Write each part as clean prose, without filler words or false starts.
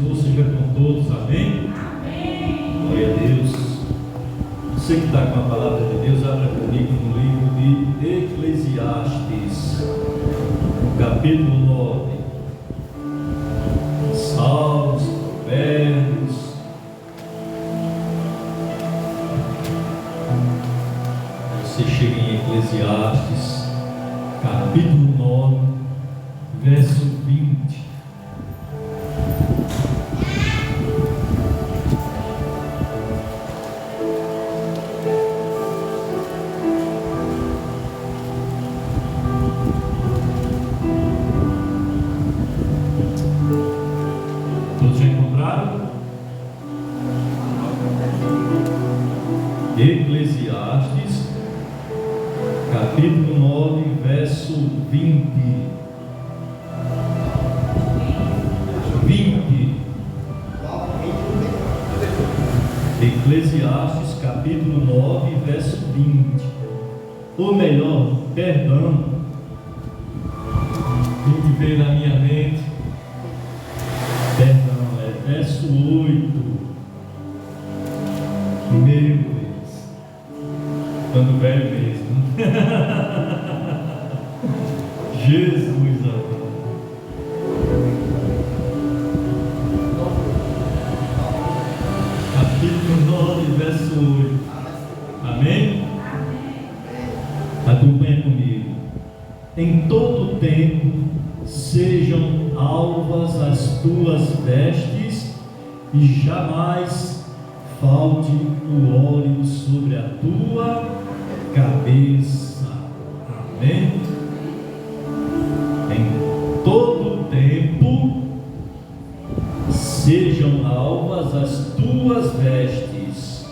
Senhor seja com todos, amém? Amém. Glória a Deus. Você que está com a palavra de Deus, abra comigo no livro de Eclesiastes, no capítulo 9. Salmos, Provérbios. Você chega em Eclesiastes, capítulo 9, verso 20. Todos já encontraram? Eclesiastes, capítulo 9, verso 20. 20. Eclesiastes, capítulo 9, verso 20. Ou melhor, perdão, o que veio na minha mente, perdão, é verso 8. Meu Deus, ando velho mesmo. Jesus amado. Capítulo 9, verso 8. Amém? Acompanha comigo. Em todo tempo sejam alvas as tuas vestes e jamais falte o óleo sobre a tua cabeça. Amém? Em todo tempo sejam alvas as tuas vestes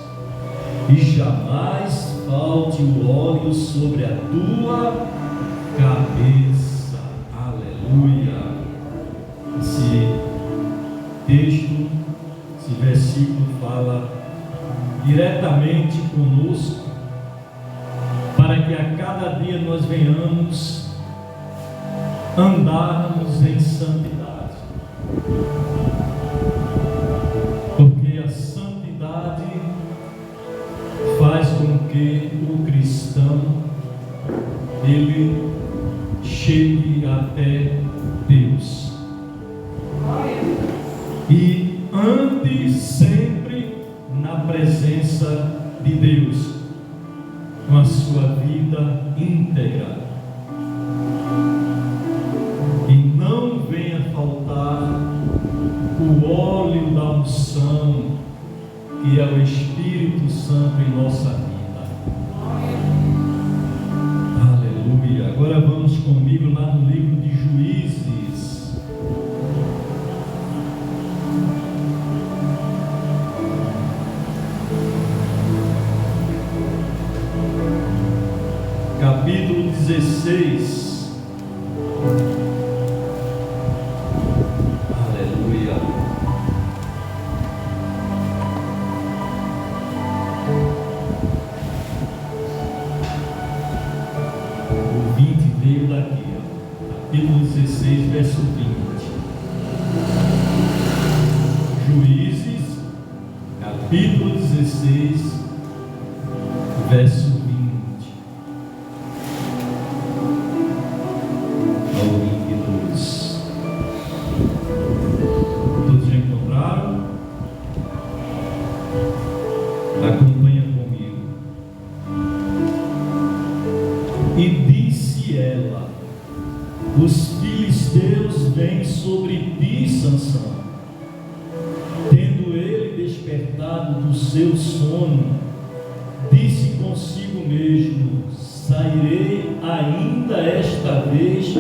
e jamais falte o óleo sobre a tua cabeça. Aleluia. Esse texto, esse versículo fala diretamente conosco, para que a cada dia nós venhamos andarmos em santidade, porque a santidade faz com que o cristão ele chegue até Deus e ande sempre na presença de Deus, com a sua vida íntegra, e não venha faltar o óleo da unção, que é o Espírito Santo em nossa vida. Aleluia. Agora vamos comigo lá no livro de Juízes. Capítulo 16. Aleluia. O 20 veio daqui, ó. Capítulo 16, verso 20. Juízes, capítulo 16, verso 20 ao 22. Todos já encontraram? Acompanha comigo. E disse ela: os filisteus vêm sobre ti, Sansão. Tendo ele despertado do seu sono, disse consigo mesmo: sairei ainda esta vez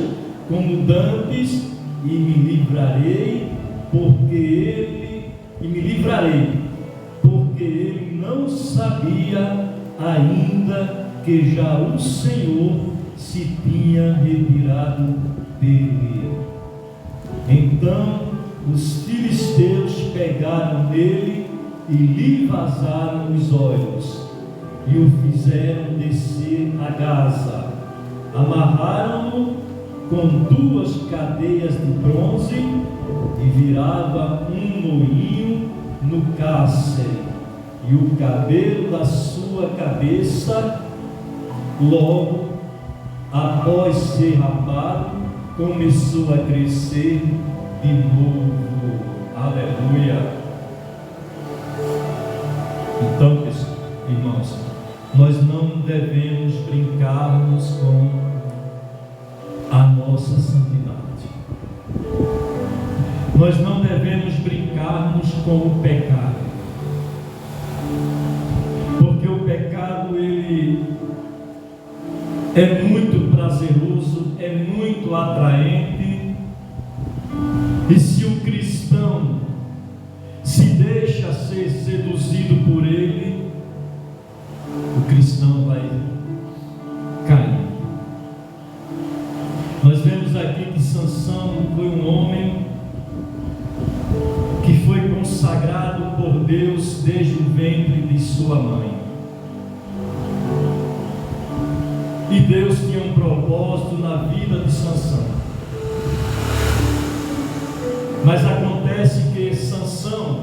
como dantes e me livrarei, porque ele não sabia ainda que já o Senhor se tinha retirado dele. Então os filisteus pegaram nele e lhe vazaram os olhos, e o fizeram descer a Gaza. Amarraram-no com 2 cadeias de bronze e virava um moinho no cárcere, e o cabelo da sua cabeça, logo após ser rapado, começou a crescer de novo. Aleluia! Então, irmãos, nós não devemos brincarmos com a nossa santidade. Nós não devemos brincarmos com o pecado, porque o pecado ele é muito prazeroso, é muito atraente, e se o cristão se deixa ser seduzido por ele, o cristão vai cair. Nós vemos aqui que Sansão foi um homem que foi consagrado por Deus desde o ventre de sua mãe. E Deus tinha um propósito na vida de Sansão. Mas acontece que Sansão,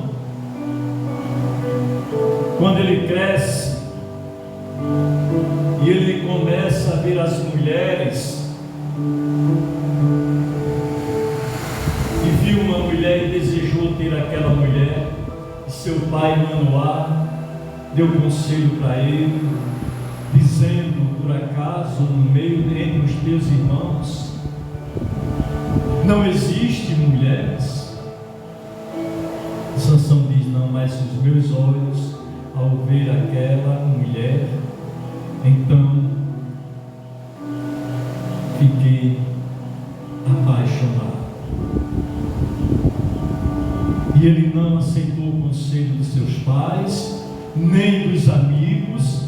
quando ele cresce e ele começa a ver as mulheres, e viu uma mulher e desejou ter aquela mulher, e seu pai Manoá deu conselho para ele, dizendo: por acaso no meio entre os teus irmãos não existe mulheres? Sansão diz: não, mas os meus olhos, ao ver aquela mulher, então fiquei apaixonado. E ele não aceitou o conselho dos seus pais, nem dos amigos,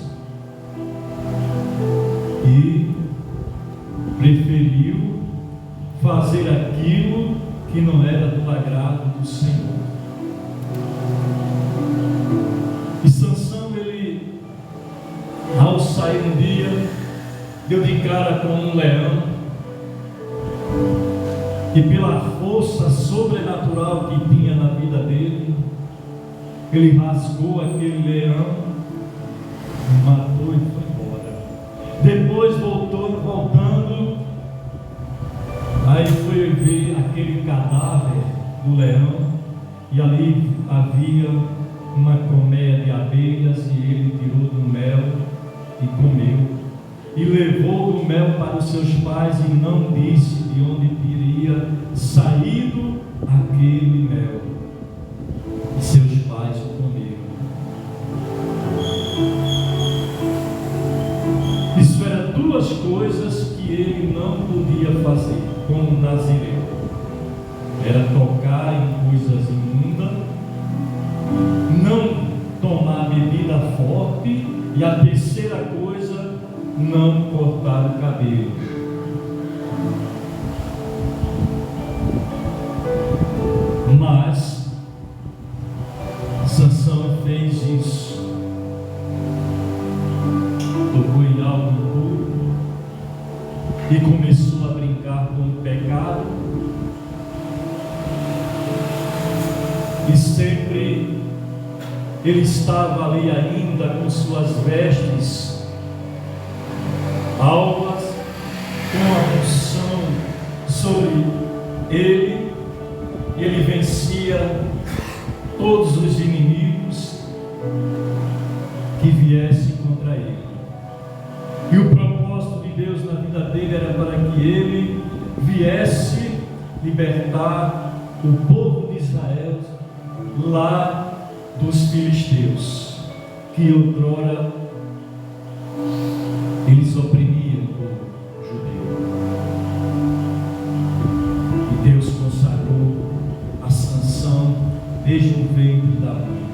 e preferiu fazer aquilo que não era do agrado do Senhor. E Sansão, ele, ao sair um dia, deu de cara com um leão, e pela força sobrenatural que tinha na vida dele, ele rasgou aquele leão, matou e foi embora. Depois voltando, aí foi ver aquele cadáver do leão, e ali havia uma colmeia de abelhas, e ele tirou do mel e comeu, e levou do mel para os seus pais, e não disse de onde teria saído aquele mel, e seus pais o comeram. Isso eram duas coisas que ele não podia fazer como nazireu: era tocar em coisas imundas, não tomar bebida forte, e a terceira coisa, não cortar o cabelo. Mas Sansão fez isso, tocou em algo puro e começou a brincar com o pecado, e sempre ele estava ali ainda com suas vestes alvas, com a unção sobre ele, e ele vencia todos os inimigos que viessem contra ele. E o propósito de Deus na vida dele era para que ele viesse libertar o povo de Israel lá dos filisteus, que outrora eles oprimiam o povo judeu. E Deus consagrou a Sansão desde o ventre da mãe.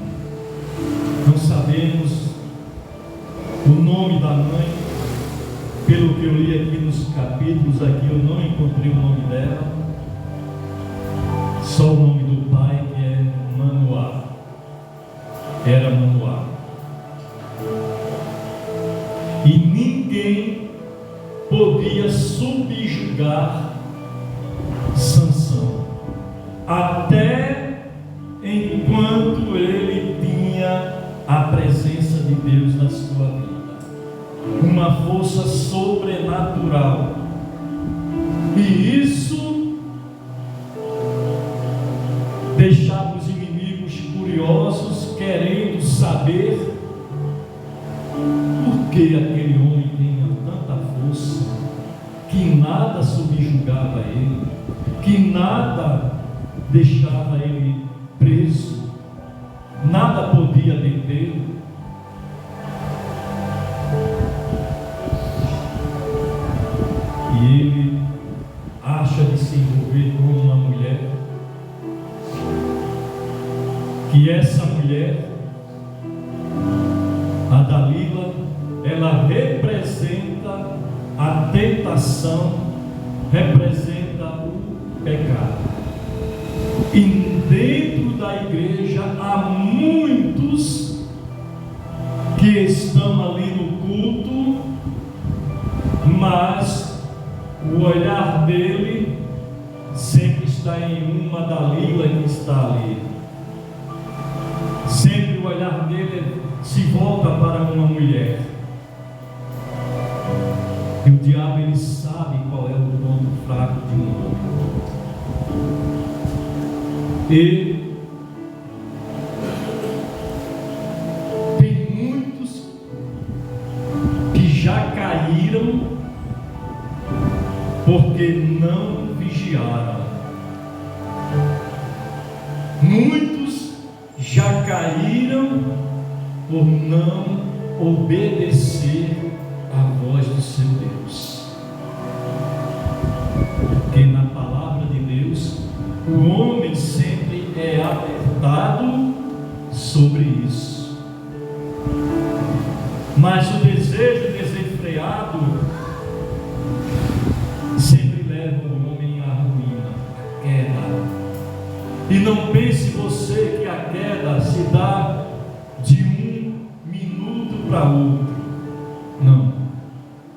Não sabemos o nome da mãe, pelo que eu li aqui nos capítulos, aqui eu não encontrei o nome dela, só o nome do pai, que é Manoá. Era Manoá. E ninguém podia subjugar Sansão, até enquanto ele tinha a presença de Deus na sua vida. Uma força sobrenatural. E isso deixava os inimigos curiosos, querendo saber por que aquele homem tinha tanta força, que nada subjugava ele, que nada deixava ele preso, nada podia detê-lo. E ele acha de se envolver com uma mulher, que essa mulher, a Dalila, ela representa a tentação, representa o pecado. E dentro da igreja há muitos que estão ali no culto, mas o olhar dele sempre está em uma Dalila que está ali. Sempre o olhar dele se volta para uma mulher. E o diabo, ele sabe qual é o ponto fraco de um homem. E tem muitos que já caíram porque não vigiaram. Muitos já caíram por não obedecer a voz do seu Deus. Porque na palavra de Deus, o homem sempre é alertado sobre isso. Mas o desejo desenfreado sempre leva o homem à ruína, à queda. E não pense você que a queda se dá de um minuto para outro. Não.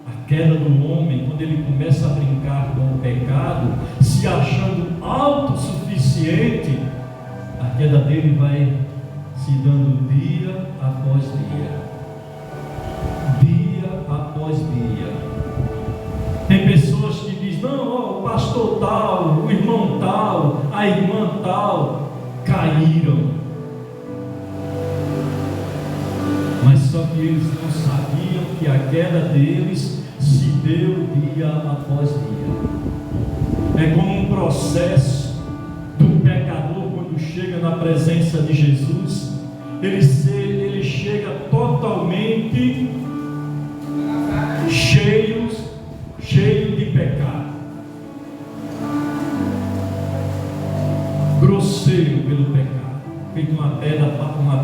A queda do homem, quando ele começa a brincar com o pecado, se achando autossuficiente, a queda dele vai se dando dia após dia. Dia após dia. Tem pessoas que dizem: não, ó, o pastor tal, o irmão tal, a irmã tal caíram. Mas só que eles não sabiam que a queda deles se deu dia após dia. É como um processo do pecador quando chega na presença de Jesus. Ele chega totalmente cheio de pecado, grosseiro pelo pecado, feito uma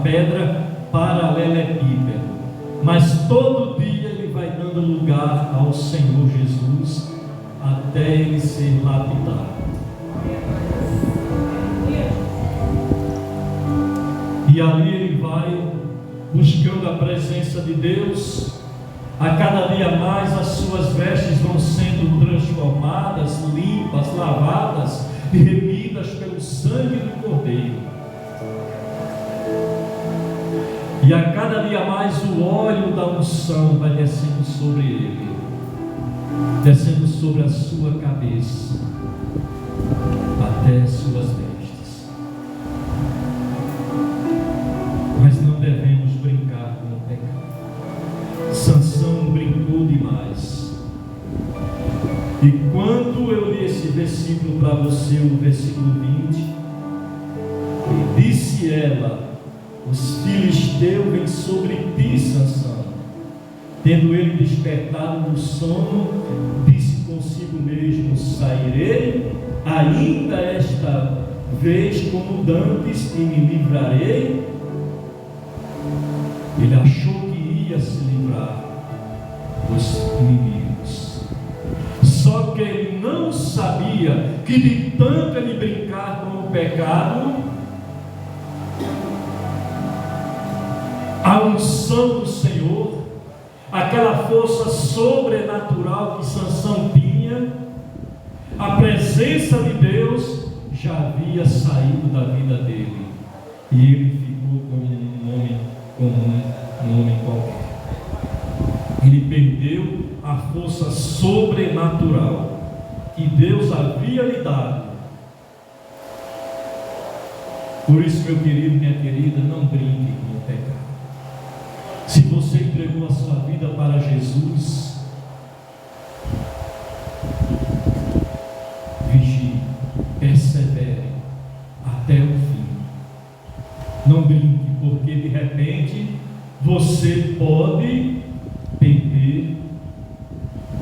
pedra paralelepípedo. Mas todo dia ele vai dando lugar ao Senhor Jesus até ele ser lapidado. E ali ele vai buscando a presença de Deus. A cada dia mais as suas vestes vão sendo transformadas, limpas, lavadas e remidas pelo sangue do Cordeiro. E a cada dia mais o óleo da unção vai descendo sobre ele, descendo sobre a sua cabeça, até as suas vestes. Mas não devemos brincar com o pecado. Sansão brincou demais. E quando eu li esse versículo para você, o versículo 20, e disse ela: os filisteus vêm sobre ti, Sansão. Tendo ele despertado do sono, disse consigo mesmo: sairei ainda esta vez como dantes e me livrarei. Ele achou que ia se livrar dos inimigos, só que ele não sabia que de tanto ele brincar com o pecado, a unção do Senhor, aquela força sobrenatural que Sansão tinha, a presença de Deus já havia saído da vida dele. E ele ficou como um homem comum, um homem qualquer. Ele perdeu a força sobrenatural que Deus havia lhe dado. Por isso, meu querido, minha querida, não brinque com o pecado. Se você entregou a sua vida para Jesus, vigie, persevere até o fim. Não brinque, porque de repente você pode perder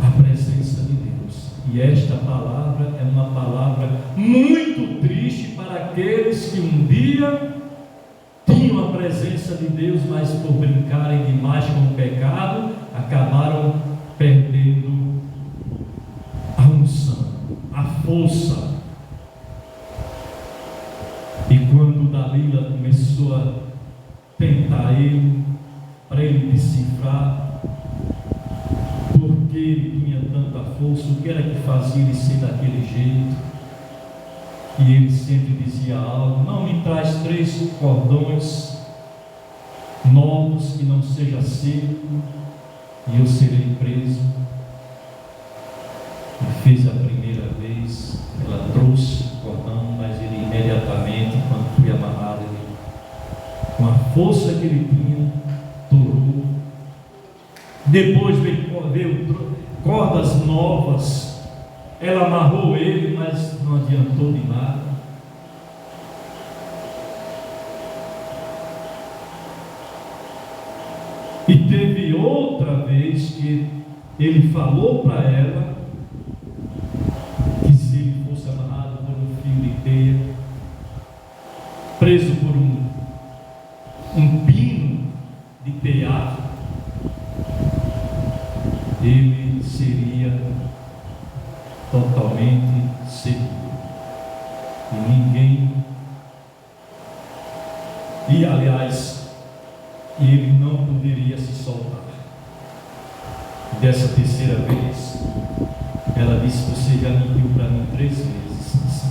a presença de Deus. E esta palavra é uma palavra muito triste para aqueles que um dia tinham a presença de Deus, mas por brincarem demais com o pecado, acabaram perdendo a unção, a força. E quando Dalila começou a tentar ele, para ele decifrar por que ele tinha tanta força, o que era que fazia ele ser daquele jeito, e ele sempre dizia algo: não me traz 3 cordões novos que não seja seco, e eu serei preso. E fez a primeira vez, ela trouxe o cordão, mas ele imediatamente, quando foi amarrado, ele, com a força que ele tinha, torou. Depois veio cordas novas, ela amarrou ele, mas não adiantou de nada. E teve outra vez que ele falou para ela que se ele fosse amarrado por um fio de teia, preso por um pino de tear, ele seria totalmente seguro. E ninguém, e aliás, ele não poderia se soltar. Dessa terceira vez, ela disse: você já mentiu para mim 3 vezes.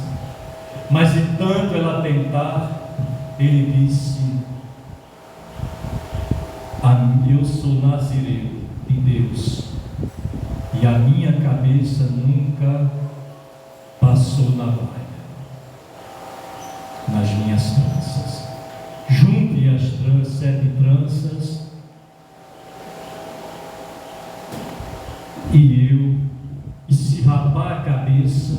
Mas de tanto ela tentar, ele disse: eu sou nazireu de Deus, e a minha cabeça nunca passou navalha nas minhas tranças. Junte as 7 tranças, e se rapar a cabeça,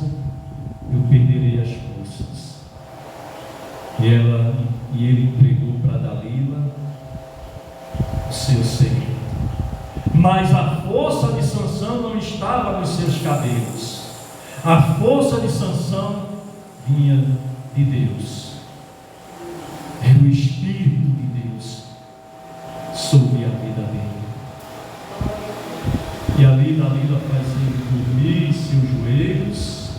eu perderei as forças. E ele entregou para Dalila o seu segredo. Mas a força de Sansão não estava nos seus cabelos. A força de Sansão vinha de Deus. Era o Espírito de Deus sobre a vida dele. E ali Dalila faz ele dormir em seus joelhos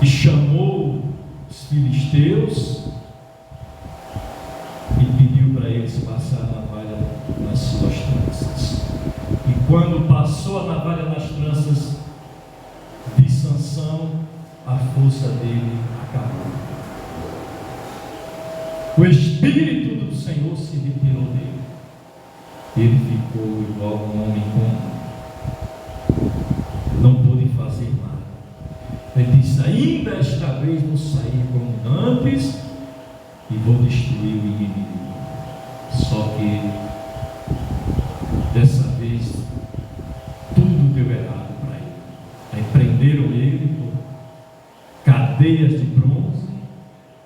e chamou os filisteus e pediu para eles passar a navalha nas suas tranças. E quando passou a navalha nas tranças de Sansão, a força dele acabou. O Espírito do Senhor se retirou dele. Ele ficou igual um homem comum. Não pôde fazer nada. Ele disse: ainda esta vez vou sair como antes e vou destruir o inimigo. Só que dessa vez tudo deu errado para ele. Aí prenderam ele por cadeias de bronze.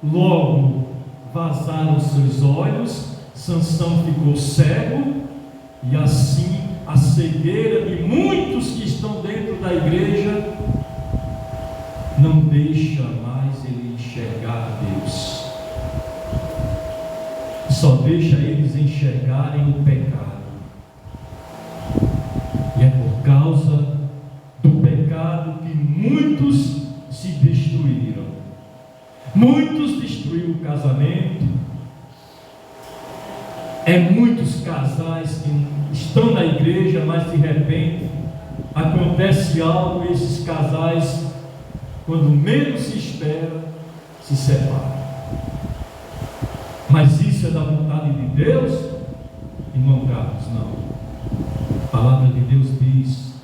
Logo vazaram seus olhos. Sansão ficou cego. E assim a cegueira de muitos que estão dentro da igreja não deixa mais ele enxergar Deus. Só deixa eles enxergarem o pecado. E é por causa do pecado que muitos se destruíram. Muitos destruíram o casamento. Muitos casais que estão na igreja, mas de repente acontece algo e esses casais, quando menos se espera, se separam. Mas isso é da vontade de Deus? Irmão Carlos, não. A palavra de Deus diz: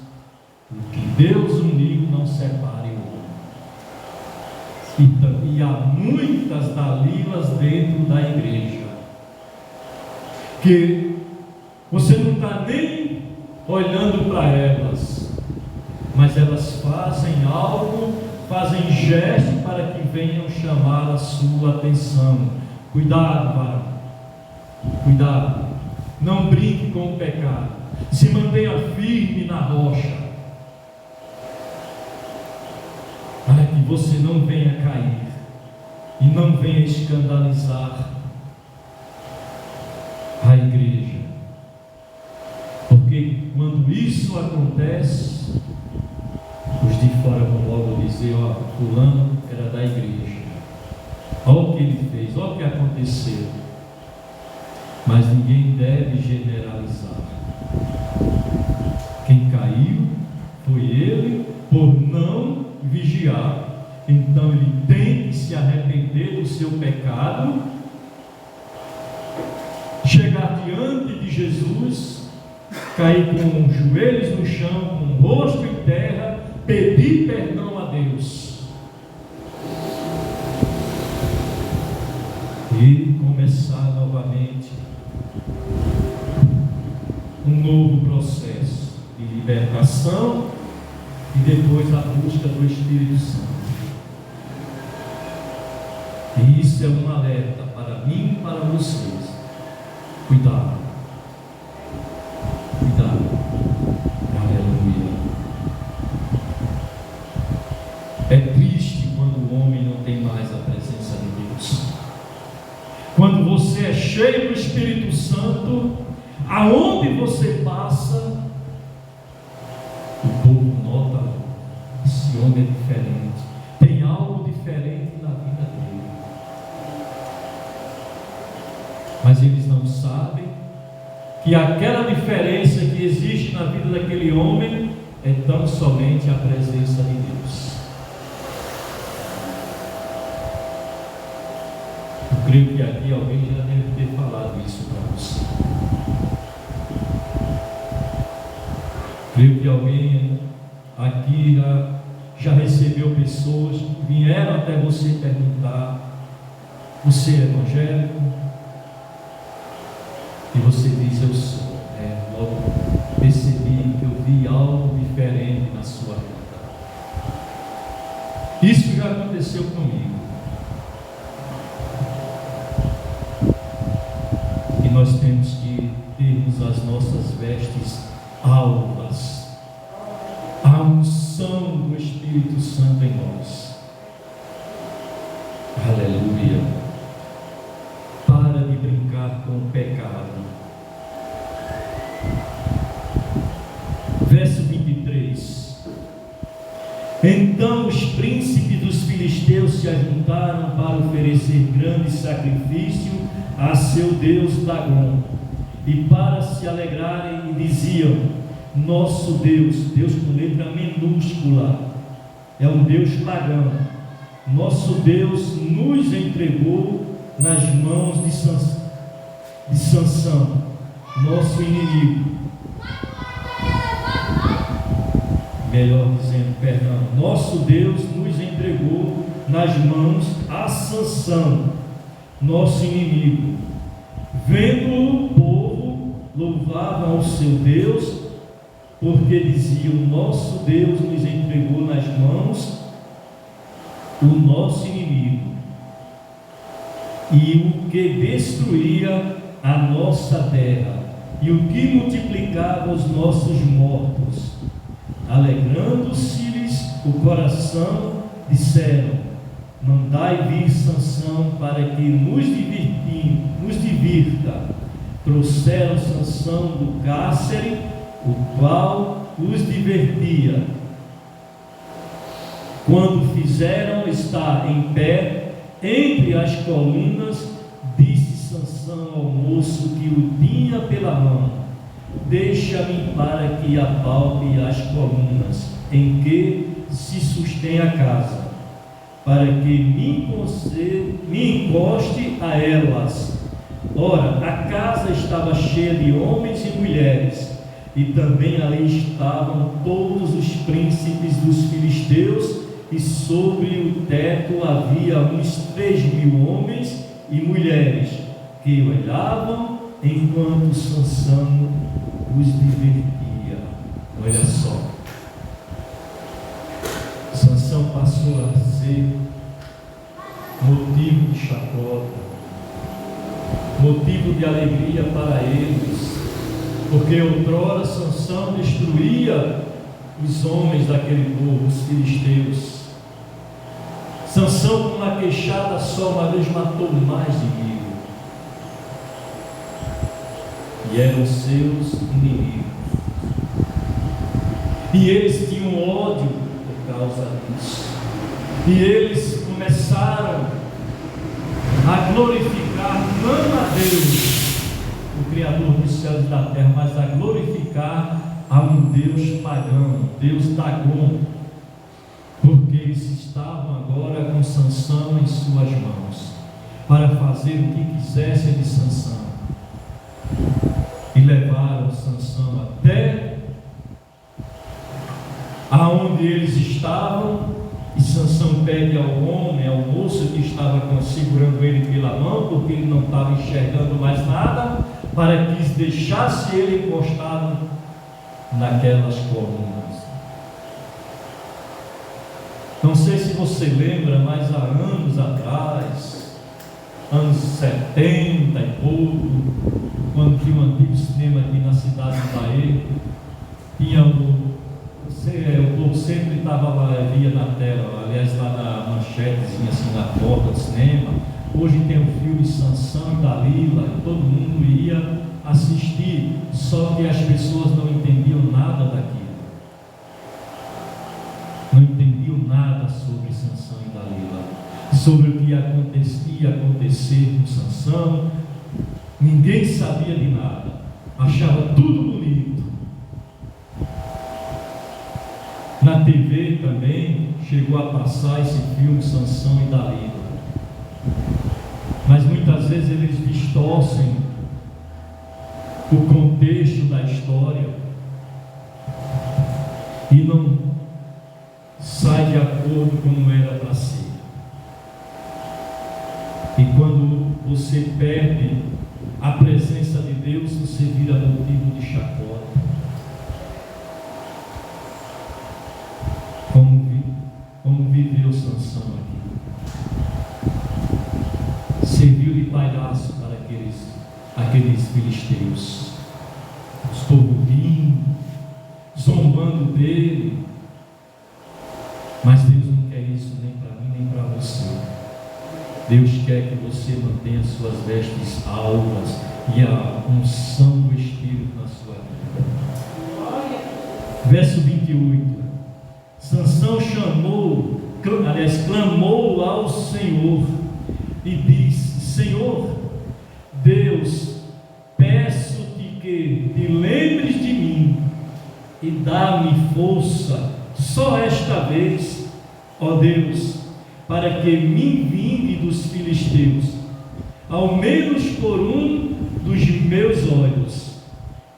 o que Deus uniu não separe o homem. E há muitas Dalilas dentro da igreja, que você não está nem olhando para elas, mas elas fazem algo, fazem gesto para que venham chamar a sua atenção. Cuidado, varão, cuidado, não brinque com o pecado, se mantenha firme na rocha, para que você não venha cair e não venha escandalizar a igreja, porque quando isso acontece, os de fora vão logo dizer: ó, fulano era da igreja, olha o que ele fez, olha o que aconteceu. Mas ninguém deve generalizar. Quem caiu foi ele por não vigiar. Então ele tem que se arrepender do seu pecado, chegar diante de Jesus, cair com os joelhos no chão, com o rosto em terra, pedir perdão a Deus e começar novamente um novo processo de libertação e depois a busca do Espírito Santo. E isso é um alerta para mim e para vocês. Cuidado, cuidado. Aleluia. É triste quando o homem não tem mais a presença de Deus. Quando você é cheio do Espírito Santo, aonde você passa, o povo nota: esse homem é diferente, tem algo diferente na vida dele. Mas eles não sabem que aquela diferença que existe na vida daquele homem é tão somente a presença de Deus. Eu creio que aqui alguém já deve ter falado isso para você. Creio que alguém aqui já recebeu pessoas que vieram até você perguntar: você é evangélico? E você diz: eu sou. Logo percebi que eu vi algo diferente na sua vida. Isso já aconteceu comigo. E nós temos que termos as nossas vestes alvas, a unção do Espírito Santo em nós. Aleluia. Para de brincar com o pecado. Verso 23. Então os príncipes dos filisteus se ajuntaram para oferecer grande sacrifício a seu deus Dagom, e para se alegrarem, e diziam: nosso Deus, Deus com letra minúscula, é um Deus pagão, nosso Deus nos entregou nas mãos de Sansão, nosso inimigo. Melhor dizendo, perdão, nosso Deus nos entregou nas mãos a Sansão, nosso inimigo. Vendo o povo, louvavam ao seu Deus, porque diziam: nosso Deus nos entregou nas mãos o nosso inimigo, e o que destruía a nossa terra, e o que multiplicava os nossos mortos. Alegrando-se-lhes o coração, disseram: mandai vir Sansão para que nos divirta. Trouxeram Sansão do cárcere, o qual os divertia. Quando fizeram estar em pé entre as colunas, disse Sansão ao moço que o tinha pela mão: deixa-me para que apalpe as colunas em que se sustém a casa, para que me encoste a elas. Ora, a casa estava cheia de homens e mulheres, e também ali estavam todos os príncipes dos filisteus, e sobre o teto havia uns 3.000 homens e mulheres, que olhavam enquanto Sansão os divertia. Olha só, Sansão passou a ser motivo de chacota, motivo de alegria para eles, porque outrora Sansão destruía os homens daquele povo, os filisteus. Sansão, com uma queixada só, uma vez matou mais de 1.000, e eram seus inimigos, e eles tinham ódio por causa disso, e eles começaram a glorificar não a Deus, o Criador dos céus e da terra, mas a glorificar a um Deus pagão, Deus Dagon, porque eles estavam agora com Sansão em suas mãos, para fazer o que quisessem de Sansão, e levaram Sansão até aonde eles estavam. E Sansão pede ao homem, ao moço que estava segurando ele pela mão, porque ele não estava enxergando mais nada, para que deixasse ele encostado naquelas colunas. Não sei se você lembra, mas há anos atrás, anos 70 e pouco, quando tinha um antigo cinema aqui na cidade de Bahia, tinha o povo sempre estava lá, via na tela, aliás, lá na manchetezinha, assim, na porta do cinema. Hoje tem o filme Sansão e Dalila, e todo mundo ia assistir, só que as pessoas não entendiam nada daquilo, não entendiam nada sobre Sansão e Dalila, sobre o que ia acontecer com Sansão. Ninguém sabia de nada, achava tudo bonito. Na TV também chegou a passar esse filme Sansão e Dalila, mas muitas vezes eles distorcem o contexto da história e não sai de acordo como era para ser. E quando você perde a presença de Deus, você vira motivo de chacota. Como viveu Sansão aqui? Serviu de palhaço para aqueles filisteus, os povo rindo, zombando dele. Mas Deus não quer isso nem para mim nem para você. Deus quer que você mantenha suas vestes alvas e a unção do Espírito na sua vida. Verso 28. Sansão clamou ao Senhor e disse: Senhor Deus, peço-te que te lembres de mim e dá-me força só esta vez, ó Deus, para que me vingue dos filisteus, ao menos por um dos meus olhos.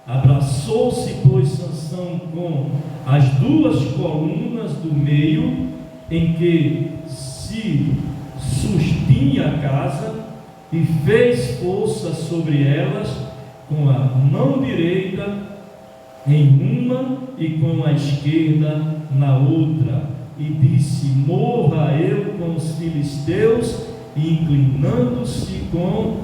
Abraçou-se, pois, Sansão com as duas colunas do meio, em que se sustinha a casa, e fez força sobre elas com a mão direita em uma e com a esquerda na outra, e disse: morra eu com os filisteus, e inclinando-se com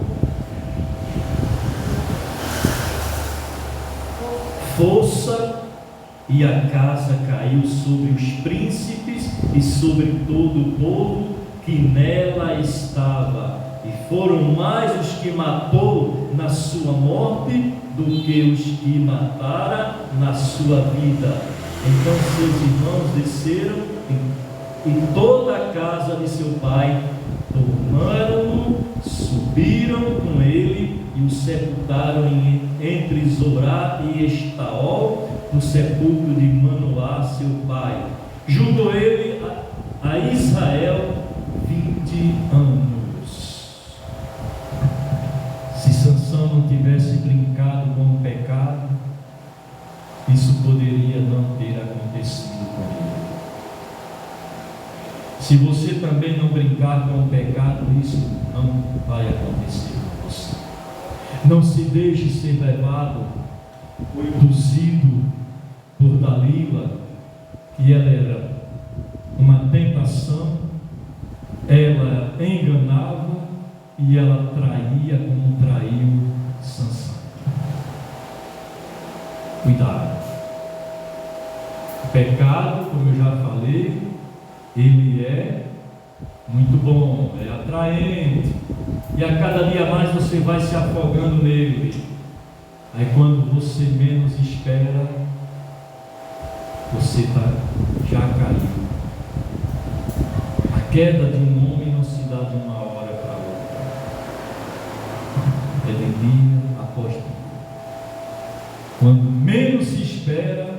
força, e a casa caiu sobre os príncipes e sobre todo o povo que nela estava, e foram mais os que matou na sua morte do que os que matara na sua vida. Então seus irmãos desceram e toda a casa de seu pai tomaram-no, subiram com ele e o sepultaram entre Zorá e Estaol, no sepulcro de Manoá, seu pai. Juntou ele a Israel 20 anos. Se não tivesse brincado com o pecado, isso poderia não ter acontecido com ele. Se você também não brincar com o pecado, isso não vai acontecer com você. Não se deixe ser levado ou induzido por Dalila, que ela era uma tentação, ela enganava e ela traía como traiu Sansão. Cuidado. O pecado, como eu já falei, ele é muito bom, é atraente, e a cada dia mais você vai se afogando nele. Aí quando você menos espera, você já caiu. A queda de um homem não se dá de uma hora para outra, é de dia após dia. Quando menos se espera,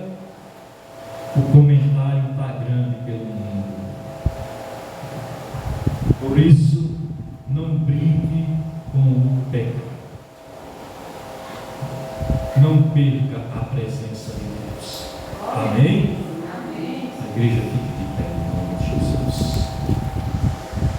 o comentário está grande pelo mundo. Por isso, não brinque com o pecado. Não perca a presença de Deus. Amém?